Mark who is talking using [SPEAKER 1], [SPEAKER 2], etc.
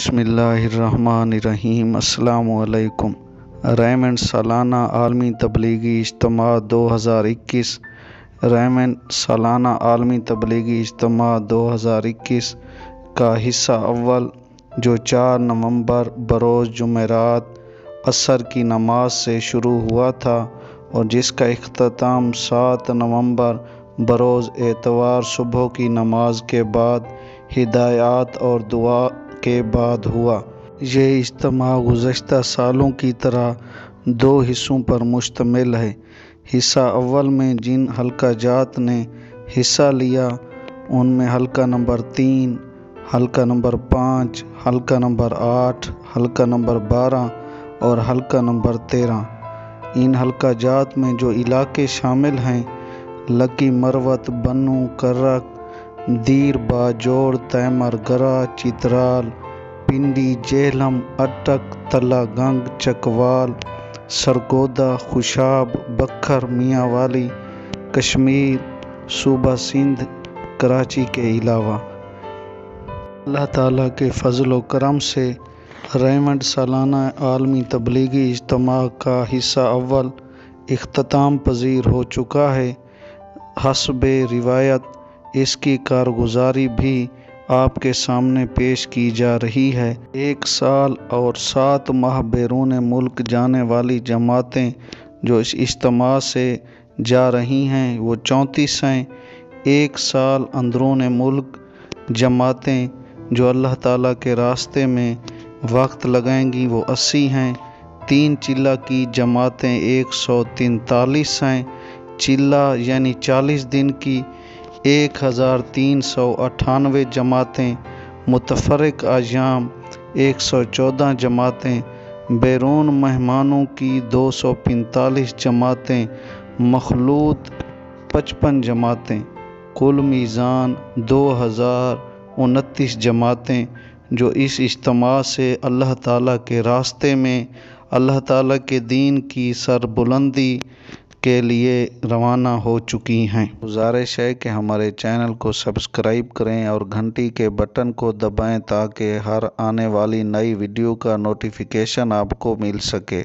[SPEAKER 1] बिस्मिल्लाहिर्रहमानिर्रहीम। अस्सलामु अलैकुम। रेमंड सालाना आलमी तबलीगी इज्तिमा 2021। रेमंड सालाना आलमी तबलीगी इज्तिमा 2021 का हिस्सा अव्वल, जो 4 नवंबर बरोज़ जुमेरात असर की नमाज से शुरू हुआ था और जिसका इख्तिताम 7 नवंबर बरोज़ एतवार सुबह की नमाज के बाद हिदायत और दुआ के बाद हुआ। ये इज्तिमा गुज़श्ता सालों की तरह 2 हिस्सों पर मुश्तमिल है। हिस्सा अव्वल में जिन हल्का जात ने हिस्सा लिया उनमें हल्का नंबर 3, हल्का नंबर 5, हल्का नंबर 8, हल्का नंबर 12 और हल्का नंबर 13। इन हल्का जात में जो इलाके शामिल हैं: लकी, मरवत, बन्नू, करक, दीर, बाजोड़, तैमर, गरा, चित्राल, पिंडी, जेहलम, अटक, तला गंग, चकवाल, सरगोदा, खुशाब, बखर, मियांवाली, कश्मीर, सूबा सिंध, कराची के अलावा। अल्लाह ताला के फजल व करम से रेमंड सालाना आलमी तबलीगी इज्तिमा का हिस्सा अव्वल इख्तिताम पजीर हो चुका है। हस्बे रिवायत इसकी कारगुजारी भी आपके सामने पेश की जा रही है। 1 साल और 7 माह बैरून मुल्क जाने वाली जमातें जो इस इज्तिमा से जा रही हैं वो 34 हैं। 1 साल अंदरून मुल्क जमातें जो अल्लाह ताला के रास्ते में वक्त लगाएंगी वो 80 हैं। 3 चिल्ला की जमातें 143 हैं। चिल्ला यानी 40 दिन की 1398 जमातें। मुतफर्रिक अय्याम 114 जमातें। बैरून मेहमानों की 245 जमातें। मखलूत 55 जमातें। कुल मीज़ान 2029 जमातें जो इस इज्तिमा से अल्लाह ताला के रास्ते में अल्लाह ताला के दीन की सरबुलंदी के लिए रवाना हो चुकी हैं। गुजारिश है कि हमारे चैनल को सब्सक्राइब करें और घंटी के बटन को दबाएं ताकि हर आने वाली नई वीडियो का नोटिफिकेशन आपको मिल सके।